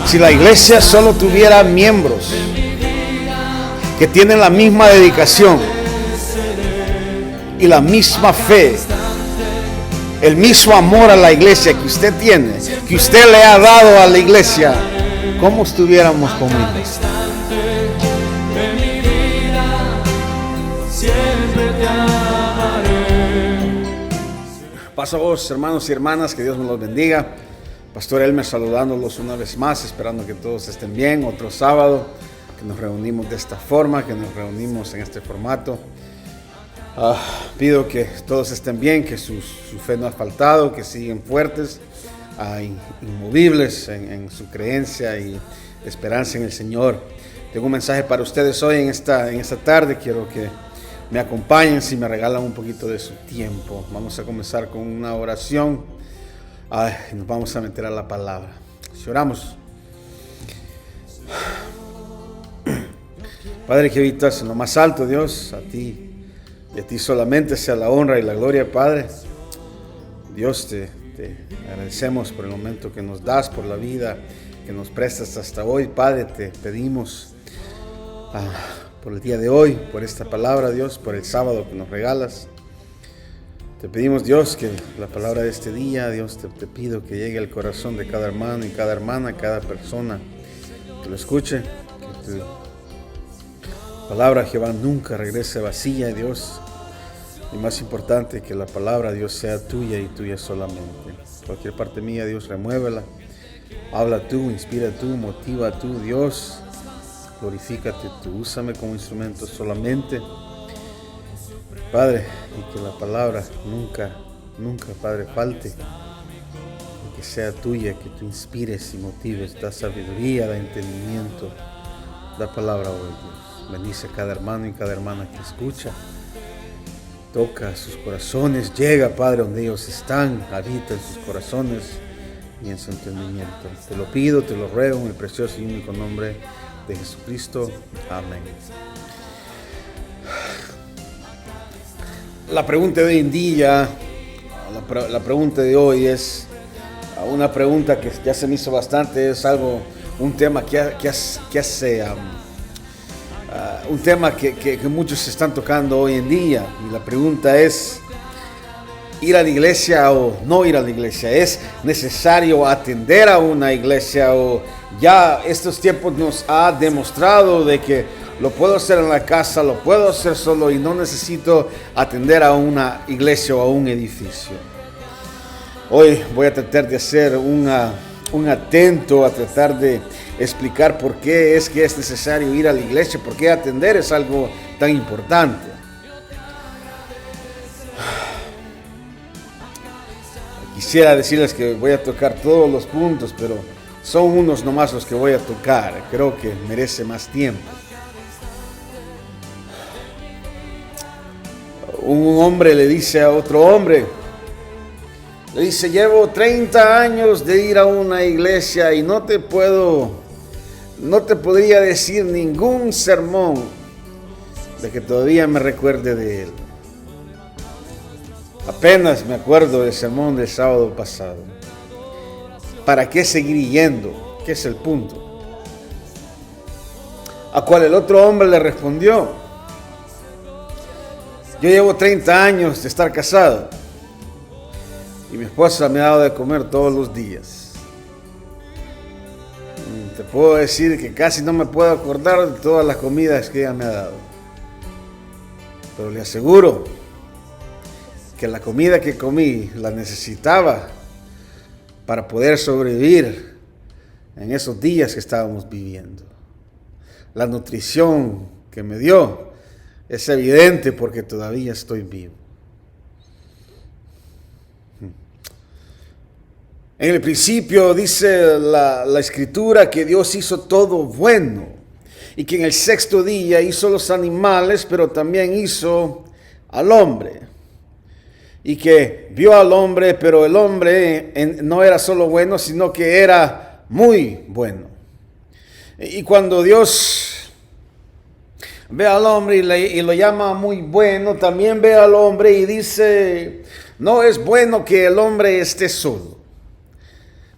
Si la iglesia solo tuviera miembros que tienen la misma dedicación y la misma fe, el mismo amor a la iglesia que usted tiene, que usted le ha dado a la iglesia, ¿cómo estuviéramos conmigo? Paso a vos, hermanos y hermanas, que Dios me los bendiga. Pastor Elmer saludándolos una vez más, esperando que todos estén bien. Otro sábado que nos reunimos de esta forma, que nos reunimos en este formato. Pido que todos estén bien, que su fe no ha faltado, que siguen fuertes, inmovibles en su creencia y esperanza en el Señor. Tengo un mensaje para ustedes hoy en esta tarde. Quiero que me acompañen, si me regalan un poquito de su tiempo. Vamos a comenzar con una oración. Nos vamos a meter a la palabra. Si oramos. Padre que habitas en lo más alto, Dios, a ti y a ti solamente sea la honra y la gloria, Padre. Dios, te agradecemos por el momento que nos das, por la vida que nos prestas hasta hoy. Padre, te pedimos por el día de hoy, por esta palabra, Dios, por el sábado que nos regalas. Te pedimos, Dios, que la palabra de este día, Dios, te pido que llegue al corazón de cada hermano y cada hermana, cada persona que lo escuche, que tu palabra, Jehová, nunca regrese vacía, Dios. Y más importante, que la palabra, Dios, sea tuya y tuya solamente. Cualquier parte mía, Dios, remuévela. Habla tú, inspira tú, motiva tú, Dios. Glorifícate tú, úsame como instrumento solamente, Padre, y que la palabra nunca, Padre, falte, y que sea tuya, que tú inspires y motives, da sabiduría, da entendimiento, da palabra hoy, Dios. Bendice a cada hermano y cada hermana que escucha, toca sus corazones, llega, Padre, donde ellos están, habita en sus corazones y en su entendimiento. Te lo pido, te lo ruego en el precioso y único nombre de Jesucristo. Amén. La pregunta de hoy en día, la pregunta de hoy es una pregunta que ya se me hizo bastante, es un tema un tema que muchos están tocando hoy en día. Y la pregunta es, ¿ir a la iglesia o no ir a la iglesia? ¿Es necesario atender a una iglesia o ya estos tiempos nos ha demostrado de que lo puedo hacer en la casa, lo puedo hacer solo y no necesito atender a una iglesia o a un edificio? Hoy voy a tratar de hacer un atento a tratar de explicar por qué es que es necesario ir a la iglesia, por qué atender es algo tan importante. Quisiera decirles que voy a tocar todos los puntos, pero son unos nomás los que voy a tocar. Creo que merece más tiempo. Un hombre le dice a otro hombre, le dice, llevo 30 años de ir a una iglesia y no te podría decir ningún sermón de que todavía me recuerde de él. Apenas me acuerdo del sermón del sábado pasado. ¿Para qué seguir yendo? ¿Qué es el punto? A cual el otro hombre le respondió, yo llevo 30 años de estar casado y mi esposa me ha dado de comer todos los días. Te puedo decir que casi no me puedo acordar de todas las comidas que ella me ha dado. Pero le aseguro que la comida que comí la necesitaba para poder sobrevivir en esos días que estábamos viviendo. La nutrición que me dio es evidente porque todavía estoy vivo. En el principio dice la Escritura que Dios hizo todo bueno y que en el sexto día hizo los animales, pero también hizo al hombre. Y que vio al hombre, pero el hombre no era solo bueno, sino que era muy bueno. Y cuando Dios ve al hombre y lo llama muy bueno, también ve al hombre y dice, no es bueno que el hombre esté solo.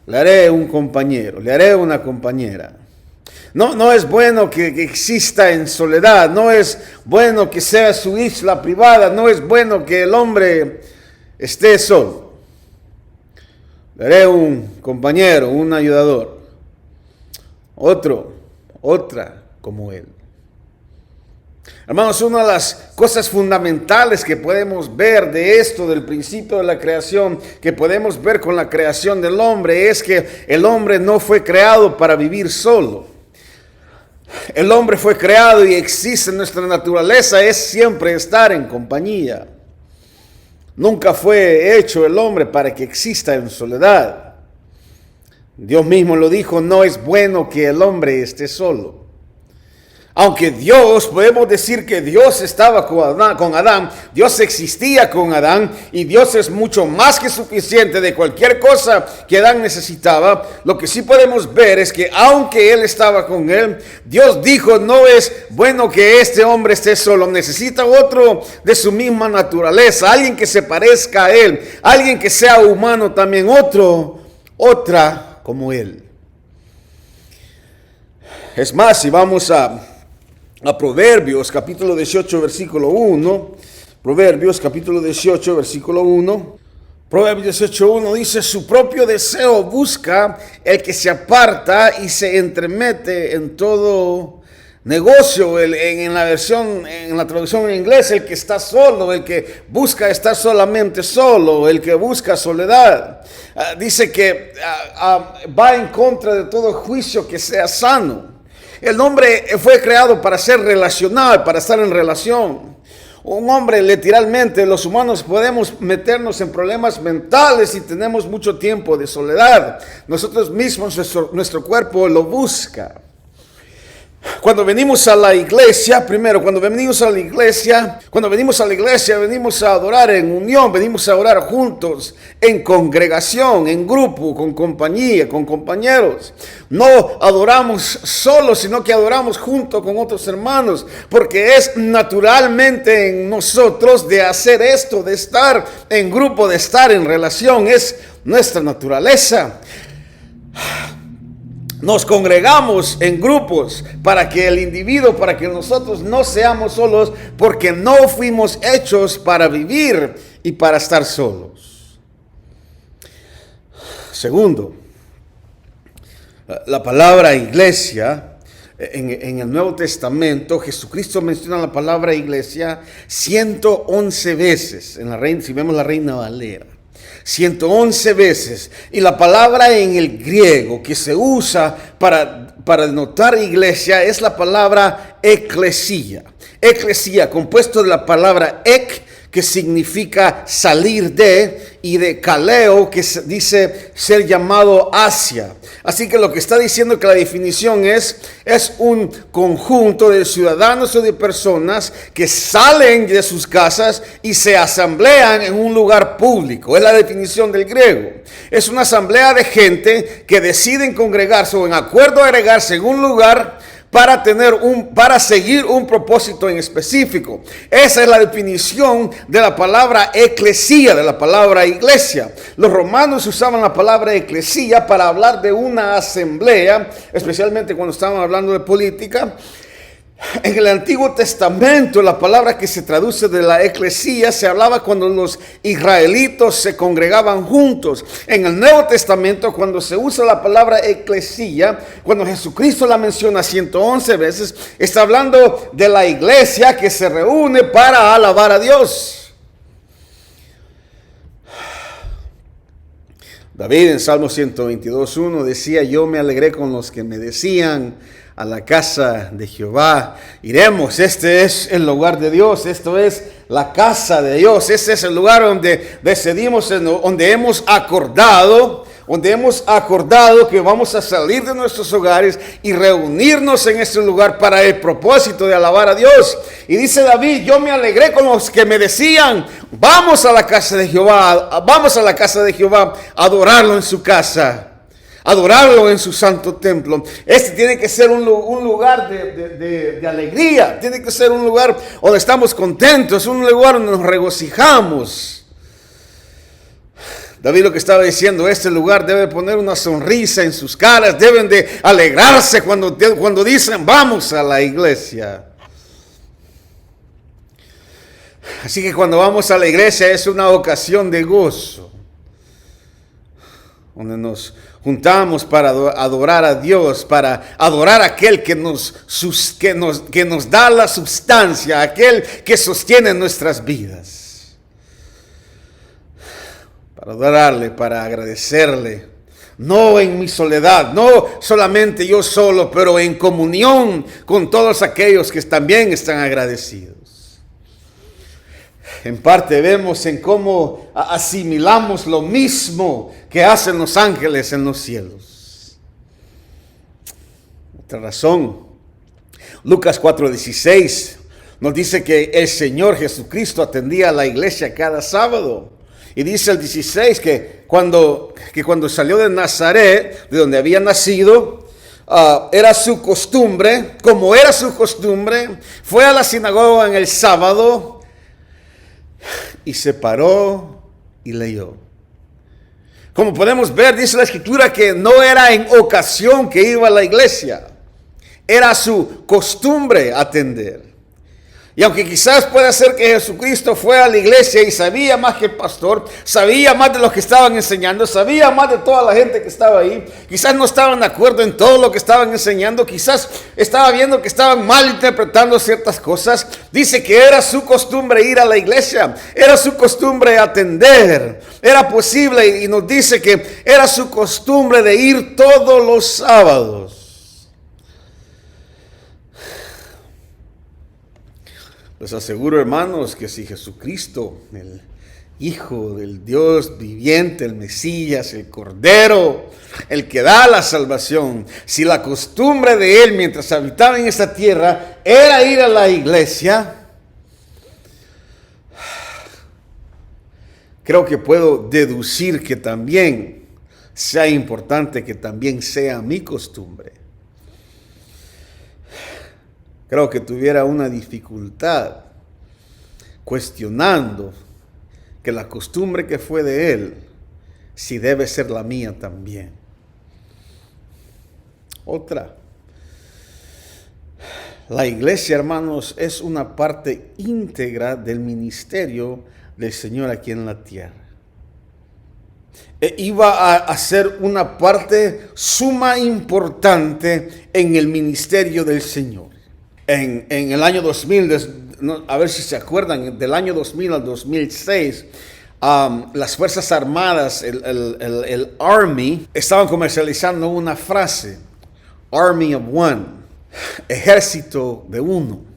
Le haré un compañero, le haré una compañera. No es bueno que exista en soledad, no es bueno que sea su isla privada, no es bueno que el hombre esté solo. Le haré un compañero, un ayudador, otra como él. Hermanos, una de las cosas fundamentales que podemos ver de esto, del principio de la creación, que podemos ver con la creación del hombre, es que el hombre no fue creado para vivir solo. El hombre fue creado y existe en nuestra naturaleza, es siempre estar en compañía. Nunca fue hecho el hombre para que exista en soledad. Dios mismo lo dijo, no es bueno que el hombre esté solo. Aunque Dios, podemos decir que Dios estaba con Adán, Dios existía con Adán y Dios es mucho más que suficiente de cualquier cosa que Adán necesitaba. Lo que sí podemos ver es que aunque él estaba con él, Dios dijo, no es bueno que este hombre esté solo, necesita otro de su misma naturaleza, alguien que se parezca a él, alguien que sea humano también, otra como él. Es más, si vamos a Proverbios capítulo 18 versículo 1, Proverbios capítulo 18 versículo 1, Proverbios 18:1 dice, su propio deseo busca el que se aparta y se entremete en todo negocio. En la traducción en inglés, el que está solo, el que busca estar solamente solo, el que busca soledad. Dice que va en contra de todo juicio que sea sano. El hombre fue creado para ser relacional, para estar en relación. Un hombre, literalmente, los humanos podemos meternos en problemas mentales si tenemos mucho tiempo de soledad. Nosotros mismos, nuestro cuerpo lo busca. Cuando venimos a la iglesia, cuando venimos a la iglesia, venimos a adorar en unión, venimos a orar juntos, en congregación, en grupo, con compañía, con compañeros. No adoramos solos, sino que adoramos junto con otros hermanos, porque es naturalmente en nosotros de hacer esto, de estar en grupo, de estar en relación, es nuestra naturaleza. Nos congregamos en grupos para que para que nosotros no seamos solos, porque no fuimos hechos para vivir y para estar solos. Segundo, la palabra iglesia, en el Nuevo Testamento, Jesucristo menciona la palabra iglesia 111 veces, si vemos la Reina Valera. 111 veces, y la palabra en el griego que se usa para denotar iglesia es la palabra eclesia. Eclesia, compuesto de la palabra ek, que significa salir de, y de kaleo, que dice ser llamado hacia. Así que lo que está diciendo que la definición es un conjunto de ciudadanos o de personas que salen de sus casas y se asamblean en un lugar público. Es la definición del griego. Es una asamblea de gente que deciden congregarse o en acuerdo agregarse en un lugar para seguir un propósito en específico. Esa es la definición de la palabra eclesía, de la palabra iglesia. Los romanos usaban la palabra eclesía para hablar de una asamblea, especialmente cuando estaban hablando de política. En el Antiguo Testamento, la palabra que se traduce de la eclesía se hablaba cuando los israelitos se congregaban juntos. En el Nuevo Testamento, cuando se usa la palabra eclesía, cuando Jesucristo la menciona 111 veces, está hablando de la iglesia que se reúne para alabar a Dios. David en Salmo 122:1 decía, yo me alegré con los que me decían, a la casa de Jehová iremos. Este es el lugar de Dios, esto es la casa de Dios, este es el lugar donde decidimos, donde hemos acordado que vamos a salir de nuestros hogares y reunirnos en este lugar para el propósito de alabar a Dios. Y dice David, yo me alegré con los que me decían, vamos a la casa de Jehová, a adorarlo en su casa, adorarlo en su santo templo. Este tiene que ser un lugar de alegría, tiene que ser un lugar donde estamos contentos, un lugar donde nos regocijamos. David lo que estaba diciendo, este lugar debe poner una sonrisa en sus caras, deben de alegrarse cuando dicen vamos a la iglesia. Así que cuando vamos a la iglesia es una ocasión de gozo, donde nos juntamos para adorar a Dios, para adorar a aquel que nos da la sustancia, aquel que sostiene nuestras vidas. Para adorarle, para agradecerle, no en mi soledad, no solamente yo solo, pero en comunión con todos aquellos que también están agradecidos. En parte vemos en cómo asimilamos lo mismo que hacen los ángeles en los cielos. Otra razón, Lucas 4:16 nos dice que el Señor Jesucristo atendía a la iglesia cada sábado. Y dice el 16 que cuando salió de Nazaret, de donde había nacido, era su costumbre, como era su costumbre, fue a la sinagoga en el sábado y se paró y leyó. Como podemos ver, dice la Escritura que no era en ocasión que iba a la iglesia, era su costumbre atender. Y aunque quizás pueda ser que Jesucristo fue a la iglesia y sabía más que el pastor, sabía más de los que estaban enseñando, sabía más de toda la gente que estaba ahí, quizás no estaban de acuerdo en todo lo que estaban enseñando, quizás estaba viendo que estaban mal interpretando ciertas cosas, dice que era su costumbre ir a la iglesia, era su costumbre atender, era posible y nos dice que era su costumbre de ir todos los sábados. Les aseguro, hermanos, que si Jesucristo, el Hijo del Dios viviente, el Mesías, el Cordero, el que da la salvación, si la costumbre de Él mientras habitaba en esta tierra era ir a la iglesia, creo que puedo deducir que también sea importante que también sea mi costumbre. Creo que tuviera una dificultad cuestionando que la costumbre que fue de él, si debe ser la mía también. Otra. La iglesia, hermanos, es una parte íntegra del ministerio del Señor aquí en la tierra. Iba a ser una parte suma importante en el ministerio del Señor. En el año 2000, a ver si se acuerdan, del año 2000 al 2006, las Fuerzas Armadas, el Army, estaban comercializando una frase, Army of One, ejército de uno.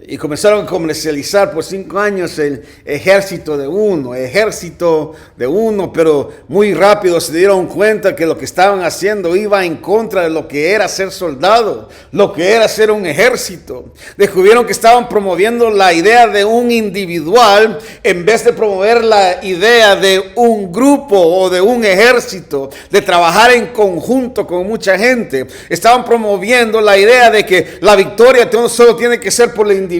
Y comenzaron a comercializar por 5 años el ejército de uno, pero muy rápido se dieron cuenta que lo que estaban haciendo iba en contra de lo que era ser soldado, lo que era ser un ejército. Descubrieron que estaban promoviendo la idea de un individual en vez de promover la idea de un grupo o de un ejército, de trabajar en conjunto con mucha gente. Estaban promoviendo la idea de que la victoria no solo tiene que ser por el individuo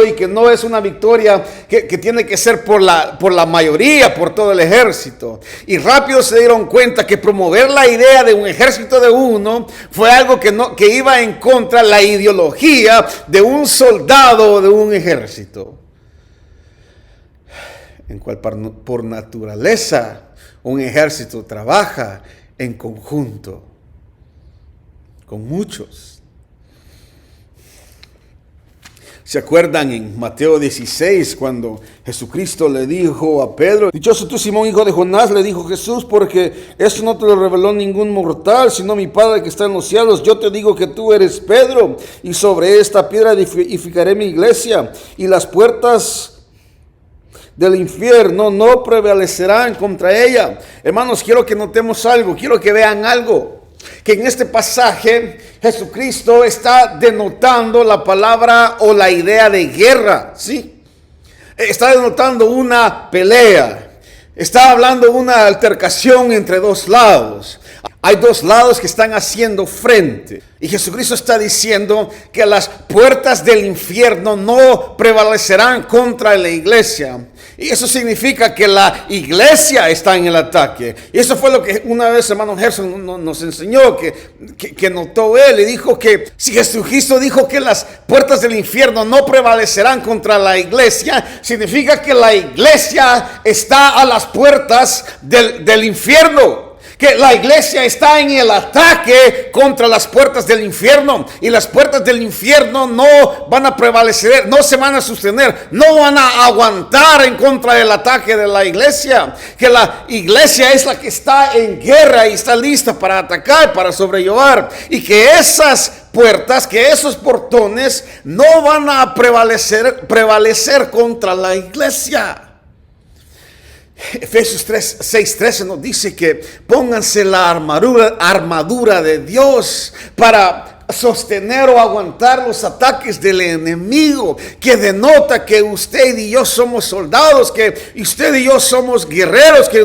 y que no es una victoria que tiene que ser por la mayoría, por todo el ejército. Y rápido se dieron cuenta que promover la idea de un ejército de uno fue algo que iba en contra de la ideología de un soldado o de un ejército, en cual por naturaleza un ejército trabaja en conjunto con muchos. ¿Se acuerdan en Mateo 16 cuando Jesucristo le dijo a Pedro: dichoso tú, Simón, hijo de Jonás, le dijo Jesús, porque esto no te lo reveló ningún mortal, sino mi Padre que está en los cielos? Yo te digo que tú eres Pedro, y sobre esta piedra edificaré mi iglesia, y las puertas del infierno no prevalecerán contra ella. Hermanos, quiero que notemos algo, quiero que vean algo. Que en este pasaje Jesucristo está denotando la palabra o la idea de guerra, ¿sí? Está denotando una pelea, está hablando de una altercación entre dos lados. hay dos lados que están haciendo frente. Y Jesucristo está diciendo que las puertas del infierno no prevalecerán contra la iglesia. Y eso significa que la iglesia está en el ataque. Y eso fue lo que una vez hermano Gerson nos enseñó, que notó él. Y dijo que si Jesucristo dijo que las puertas del infierno no prevalecerán contra la iglesia, significa que la iglesia está a las puertas del infierno. Que la iglesia está en el ataque contra las puertas del infierno. Y las puertas del infierno no van a prevalecer, no se van a sostener, no van a aguantar en contra del ataque de la iglesia. Que la iglesia es la que está en guerra y está lista para atacar, para sobrellevar. Y que esas puertas, que esos portones no van a prevalecer contra la iglesia. Efesios 6:13 nos dice que pónganse la armadura de Dios para sostener o aguantar los ataques del enemigo, que denota que usted y yo somos soldados, que usted y yo somos guerreros, que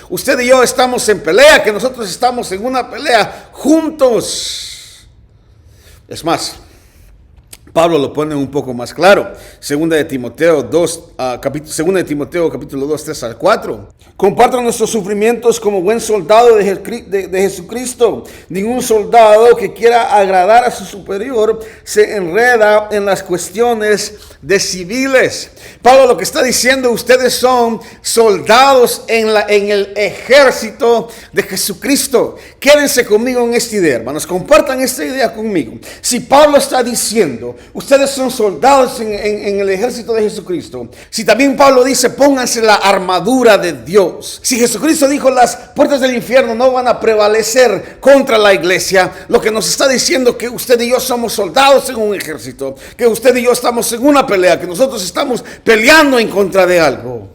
usted y yo estamos en pelea, que nosotros estamos en una pelea juntos. Es más, Pablo lo pone un poco más claro. Segunda de Timoteo capítulo 2, 3 al 4. Compartan nuestros sufrimientos como buen soldado de Jesucristo. Ningún soldado que quiera agradar a su superior se enreda en las cuestiones de civiles. Pablo lo que está diciendo, ustedes son soldados en el ejército de Jesucristo. Quédense conmigo en esta idea, hermanos. Compartan esta idea conmigo. Si Pablo está diciendo, ustedes son soldados en el ejército de Jesucristo. Si también Pablo dice, pónganse la armadura de Dios. Si Jesucristo dijo, las puertas del infierno no van a prevalecer contra la iglesia, lo que nos está diciendo que usted y yo somos soldados en un ejército, que usted y yo estamos en una pelea, que nosotros estamos peleando en contra de algo.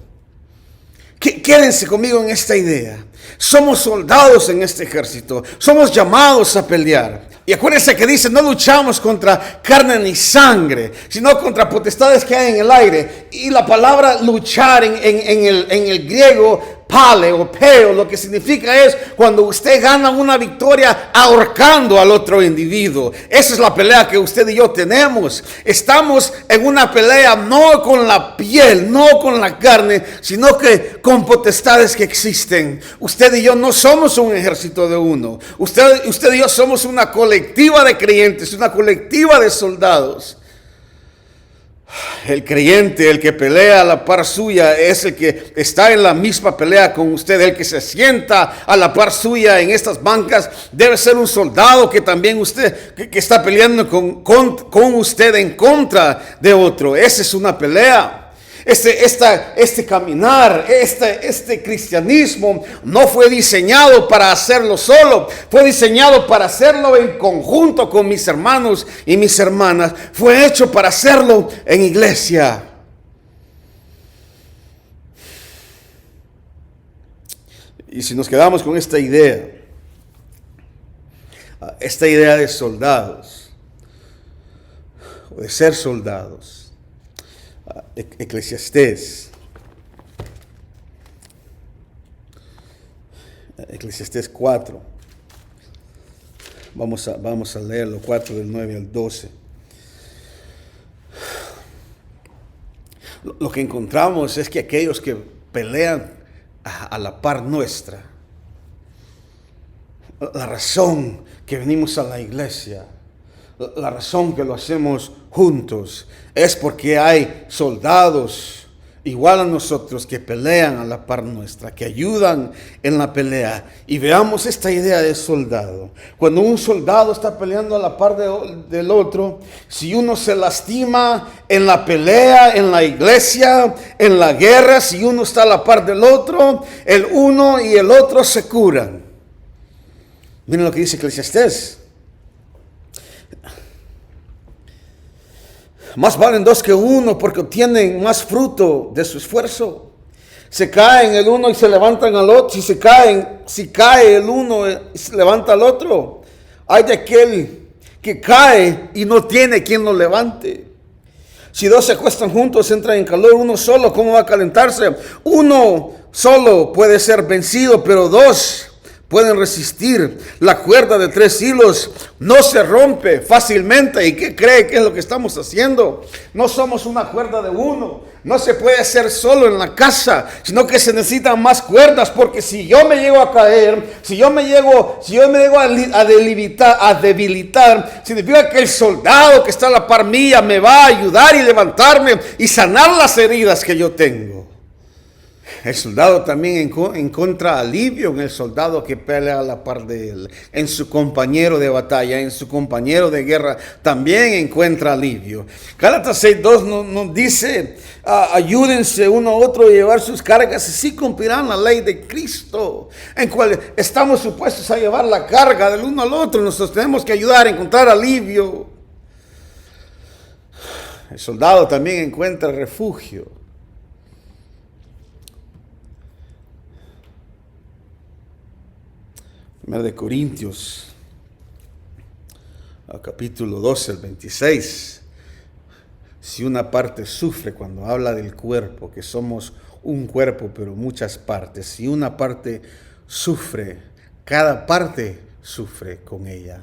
Quédense conmigo en esta idea. Somos soldados en este ejército. Somos llamados a pelear. Y acuérdense que dice, no luchamos contra carne ni sangre, sino contra potestades que hay en el aire. Y la palabra luchar en el griego, pale o peo, lo que significa es cuando usted gana una victoria ahorcando al otro individuo. Esa es la pelea que usted y yo tenemos. Estamos en una pelea no con la piel, no con la carne, sino que con potestades que existen. Usted y yo no somos un ejército de uno. Usted y yo somos una colectiva de creyentes, una colectiva de soldados. El creyente, el que pelea a la par suya, es el que está en la misma pelea con usted. El que se sienta a la par suya en estas bancas debe ser un soldado que también usted, que está peleando con usted en contra de otro. Esa es una pelea. Este caminar, este cristianismo no fue diseñado para hacerlo solo, fue diseñado para hacerlo en conjunto con mis hermanos y mis hermanas, fue hecho para hacerlo en iglesia. Y si nos quedamos con esta idea de soldados, o de ser soldados, Eclesiastés 4. Vamos a leerlo, 4 del 9 al 12. Lo que encontramos es que aquellos que pelean a la par nuestra, la razón que venimos a la iglesia, la razón que lo hacemos juntos, es porque hay soldados igual a nosotros que pelean a la par nuestra, que ayudan en la pelea. Y veamos esta idea de soldado. Cuando un soldado está peleando a la par del otro, si uno se lastima en la pelea, en la iglesia, en la guerra, si uno está a la par del otro, el uno y el otro se curan. Miren lo que dice Eclesiastés. Más valen dos que uno, porque obtienen más fruto de su esfuerzo. Se caen el uno y se levantan al otro. Si cae el uno y se levanta al otro, hay de aquel que cae y no tiene quien lo levante. Si dos se acuestan juntos, entran en calor. Uno solo, ¿cómo va a calentarse? Uno solo puede ser vencido, pero dos pueden resistir. La cuerda de 3 hilos no se rompe fácilmente. ¿Y qué cree que es lo que estamos haciendo? No somos una cuerda de 1. No se puede hacer solo en la casa, sino que se necesitan más cuerdas, porque si yo me llego a caer, si yo me llego a debilitar, significa que el soldado que está a la par mía me va a ayudar y levantarme y sanar las heridas que yo tengo. El soldado también encuentra alivio en el soldado que pelea a la par de él, en su compañero de batalla, en su compañero de guerra, también encuentra alivio. Gálatas 6:2 nos dice, ayúdense uno a otro a llevar sus cargas, y así cumplirán la ley de Cristo, en cual estamos supuestos a llevar la carga del uno al otro. Nosotros tenemos que ayudar a encontrar alivio. El soldado también encuentra refugio. 1 de Corintios, capítulo 12, el 26. Si una parte sufre, cuando habla del cuerpo, que somos un cuerpo, pero muchas partes. Si una parte sufre, cada parte sufre con ella.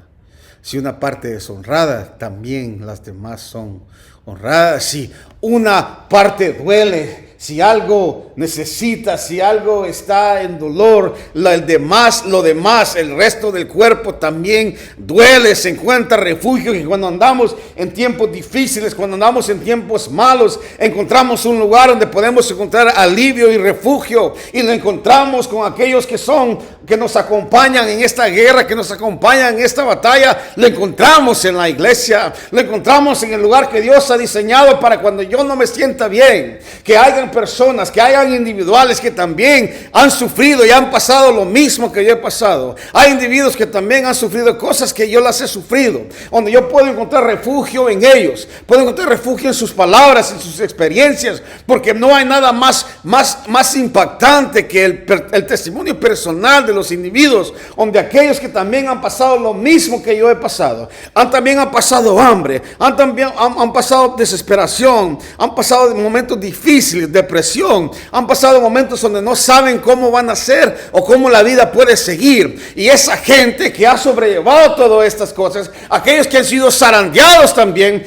Si una parte es honrada, también las demás son honradas. Si una parte duele, si algo necesita, si algo está en dolor, lo demás, el resto del cuerpo también duele, se encuentra refugio. Y cuando andamos en tiempos difíciles, cuando andamos en tiempos malos, encontramos un lugar donde podemos encontrar alivio y refugio. Y lo encontramos con aquellos que nos acompañan en esta guerra, que nos acompañan en esta batalla. Lo encontramos en la iglesia, lo encontramos en el lugar que Dios ha diseñado para cuando yo no me sienta bien, que hayan personas, que hayan individuales que también han sufrido y han pasado lo mismo que yo he pasado. Hay individuos que también han sufrido cosas que yo las he sufrido, donde yo puedo encontrar refugio en ellos, puedo encontrar refugio en sus palabras, en sus experiencias, porque no hay nada más impactante que el testimonio personal de los individuos, donde aquellos que también han pasado lo mismo que yo he pasado, también han pasado hambre, han pasado desesperación, han pasado momentos difíciles, depresión, han pasado momentos donde no saben cómo van a ser o cómo la vida puede seguir. Y esa gente que ha sobrellevado todas estas cosas, aquellos que han sido zarandeados también,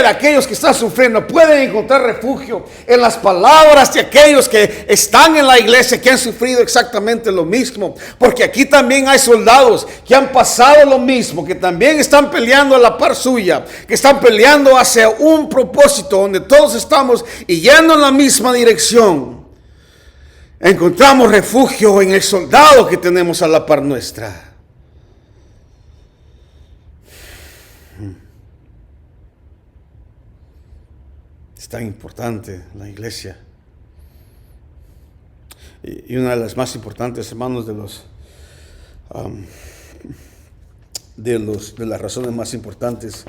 aquellos que están sufriendo, pueden encontrar refugio en las palabras de aquellos que están en la iglesia, que han sufrido exactamente lo mismo. Porque aquí también hay soldados que han pasado lo mismo, que también están peleando a la par suya, que están peleando hacia un propósito donde todos estamos y yendo en la misma dirección. Encontramos refugio en el soldado que tenemos a la par nuestra. Es tan importante la iglesia. Y una de las más importantes, hermanos, de las razones más importantes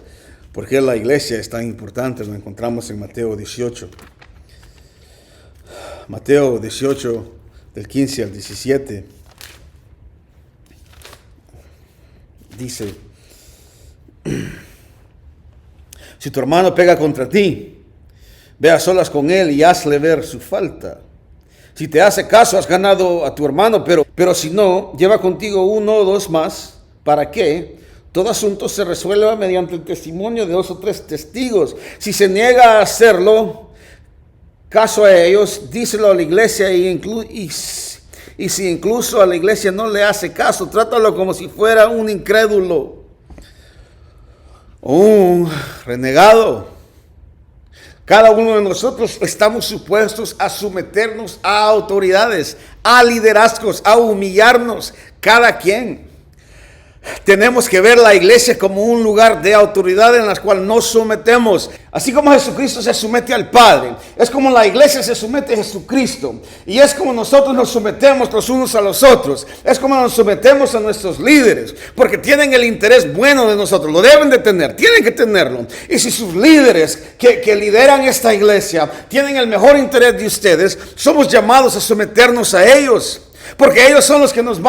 por qué la iglesia es tan importante, lo encontramos en Mateo 18. Mateo 18, del 15 al 17, dice: si tu hermano pega contra ti, ve a solas con él y hazle ver su falta. Si te hace caso, has ganado a tu hermano, pero si no, lleva contigo 1 o 2 más, para que todo asunto se resuelva mediante el testimonio de 2 o 3 testigos. Si se niega a hacerlo caso a ellos, díselo a la iglesia y si incluso a la iglesia no le hace caso, trátalo como si fuera un incrédulo o un renegado. Cada uno de nosotros estamos supuestos a someternos a autoridades, a liderazgos, a humillarnos, cada quien. Tenemos que ver la iglesia como un lugar de autoridad en la cual nos sometemos. Así como Jesucristo se somete al Padre, es como la iglesia se somete a Jesucristo. Y es como nosotros nos sometemos los unos a los otros. Es como nos sometemos a nuestros líderes, porque tienen el interés bueno de nosotros. Lo deben de tener, tienen que tenerlo. Y si sus líderes que lideran esta iglesia tienen el mejor interés de ustedes, somos llamados a someternos a ellos. Porque ellos son los que nos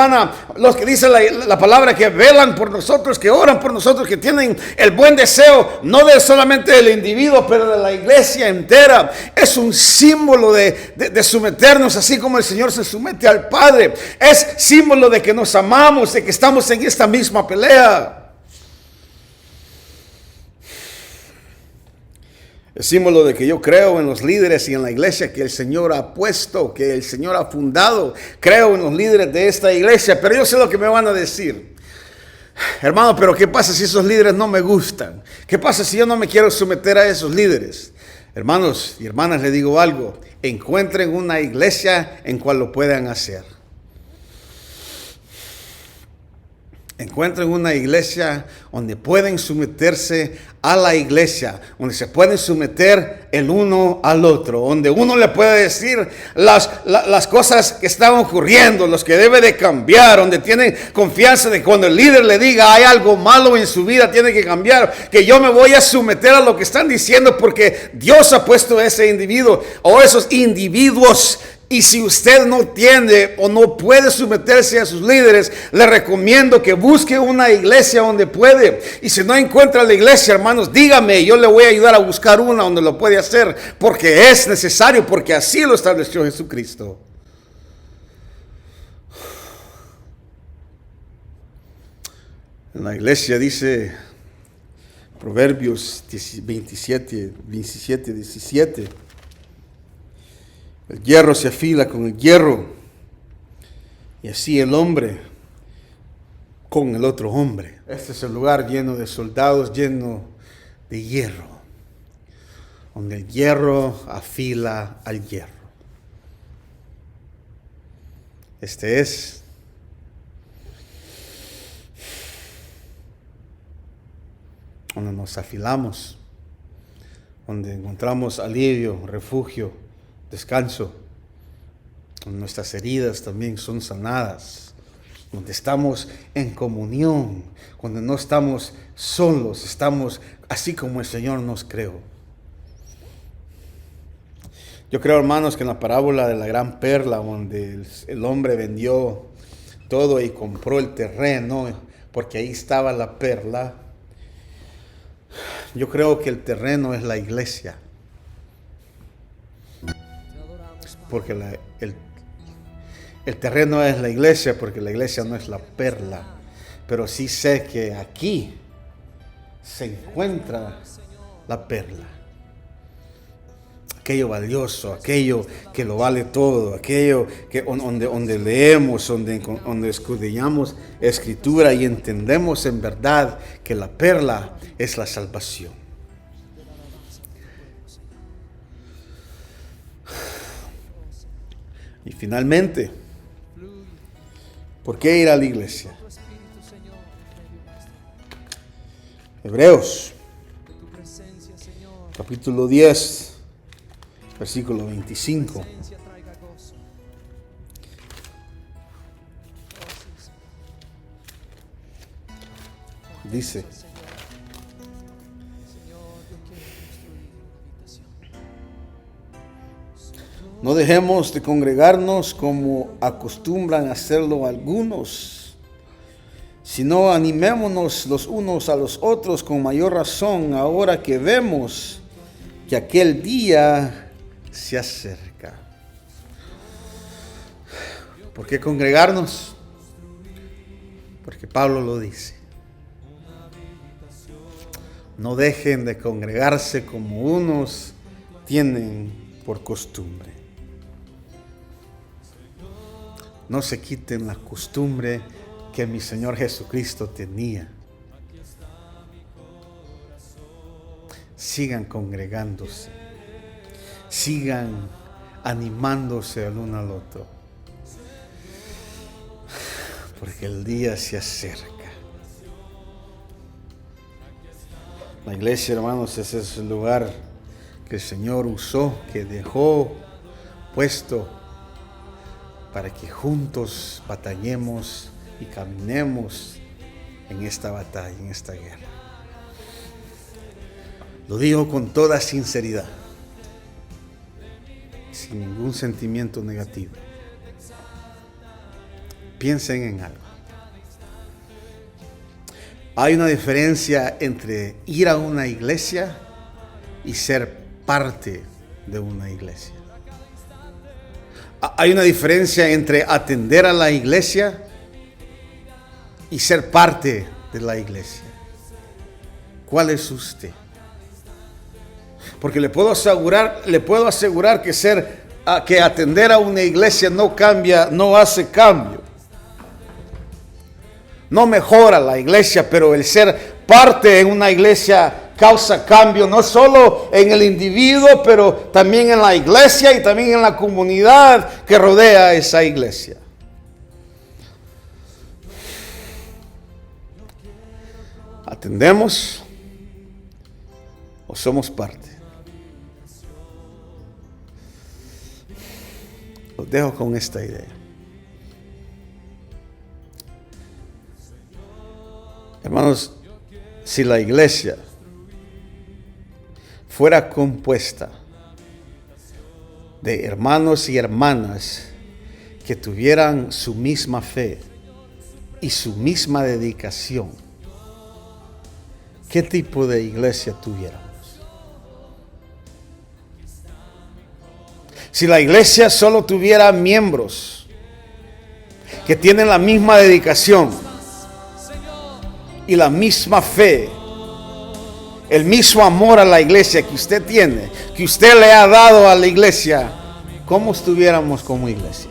los que dice la palabra, que velan por nosotros, que oran por nosotros, que tienen el buen deseo, no de solamente del individuo, pero de la iglesia entera. Es un símbolo de someternos, así como el Señor se somete al Padre. Es símbolo de que nos amamos, de que estamos en esta misma pelea. Es símbolo de que yo creo en los líderes y en la iglesia que el Señor ha puesto, que el Señor ha fundado. Creo en los líderes de esta iglesia, pero yo sé lo que me van a decir. Hermano, pero ¿qué pasa si esos líderes no me gustan? ¿Qué pasa si yo no me quiero someter a esos líderes? Hermanos y hermanas, les digo algo. Encuentren una iglesia en cual lo puedan hacer. Encuentren una iglesia donde pueden someterse a la iglesia, donde se pueden someter el uno al otro, donde uno le puede decir las cosas que están ocurriendo, los que debe de cambiar, donde tienen confianza de cuando el líder le diga hay algo malo en su vida, tiene que cambiar, que yo me voy a someter a lo que están diciendo porque Dios ha puesto a ese individuo o esos individuos. Y si usted no tiene o no puede someterse a sus líderes, le recomiendo que busque una iglesia donde puede. Y si no encuentra la iglesia, hermanos, dígame, yo le voy a ayudar a buscar una donde lo puede hacer, porque es necesario, porque así lo estableció Jesucristo. En la iglesia dice Proverbios 27, 17. El hierro se afila con el hierro, y así el hombre con el otro hombre. Este es el lugar lleno de soldados, lleno de hierro, donde el hierro afila al hierro. Este es donde nos afilamos, donde encontramos alivio, refugio, descanso, donde nuestras heridas también son sanadas, donde estamos en comunión, cuando no estamos solos, estamos así como el Señor nos creó. Yo creo, hermanos, que en la parábola de la gran perla, donde el hombre vendió todo y compró el terreno, porque ahí estaba la perla, yo creo que el terreno es la iglesia. Porque el terreno es la iglesia, porque la iglesia no es la perla. Pero sí sé que aquí se encuentra la perla. Aquello valioso, aquello que lo vale todo, aquello que donde leemos, donde escudriñamos escritura y entendemos en verdad que la perla es la salvación. Y finalmente, ¿por qué ir a la iglesia? Hebreos, capítulo 10, versículo 25. Dice: no dejemos de congregarnos como acostumbran a hacerlo algunos, sino animémonos los unos a los otros con mayor razón ahora que vemos que aquel día se acerca. ¿Por qué congregarnos? Porque Pablo lo dice. No dejen de congregarse como unos tienen por costumbre. No se quiten la costumbre que mi Señor Jesucristo tenía. Sigan congregándose. Sigan animándose el uno al otro. Porque el día se acerca. La iglesia, hermanos, ese es el lugar que el Señor usó, que dejó puesto para que juntos batallemos y caminemos en esta batalla, en esta guerra. Lo digo con toda sinceridad, sin ningún sentimiento negativo. piensen en algo. Hay una diferencia entre ir a una iglesia y ser parte de una iglesia. Hay una diferencia entre atender a la iglesia y ser parte de la iglesia. ¿Cuál es usted? Porque le puedo asegurar que atender a una iglesia no cambia, no hace cambio. No mejora la iglesia, pero el ser parte en una iglesia causa cambio, no solo en el individuo, pero también en la iglesia y también en la comunidad que rodea a esa iglesia. ¿Atendemos o somos parte? Los dejo con esta idea. Hermanos, si la iglesia fuera compuesta de hermanos y hermanas que tuvieran su misma fe y su misma dedicación, ¿qué tipo de iglesia tuviéramos? Si la iglesia solo tuviera miembros que tienen la misma dedicación y la misma fe, el mismo amor a la iglesia que usted tiene, que usted le ha dado a la iglesia, ¿cómo estuviéramos como iglesia?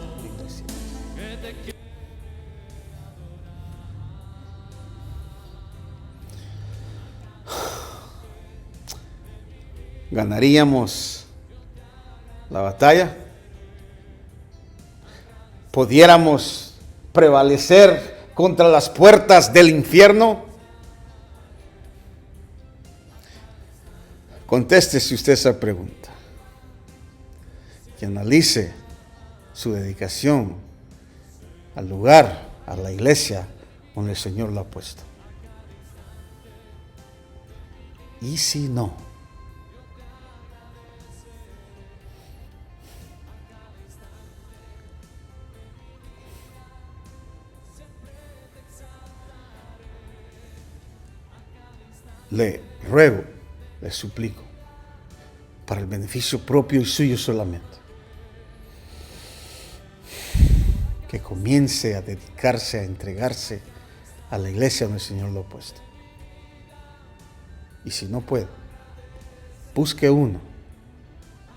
¿Ganaríamos la batalla? ¿Pudiéramos prevalecer contra las puertas del infierno? Contéstese usted esa pregunta. Que analice su dedicación al lugar, a la iglesia donde el Señor lo ha puesto. ¿Y si no? Le ruego, le suplico, para el beneficio propio y suyo solamente, que comience a dedicarse, a entregarse a la iglesia donde el Señor lo ha puesto. Y si no puede, busque uno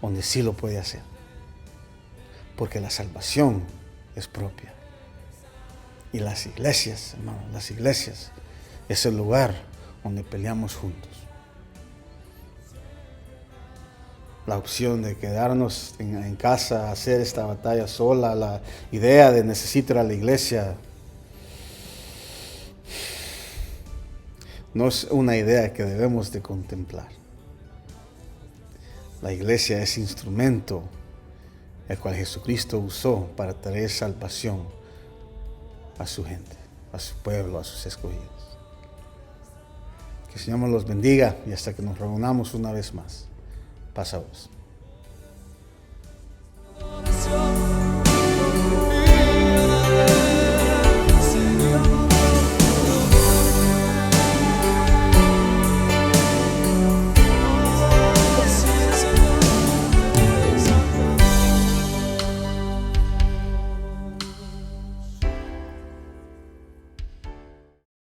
donde sí lo puede hacer, porque la salvación es propia. Y las iglesias, hermano, las iglesias es el lugar donde peleamos juntos. La opción de quedarnos en casa a hacer esta batalla sola, la idea de necesitar a la iglesia, no es una idea que debemos de contemplar. La iglesia es instrumento el cual Jesucristo usó para traer salvación a su gente, a su pueblo, a sus escogidos. Que el Señor los bendiga y hasta que nos reunamos una vez más. Paz a vos.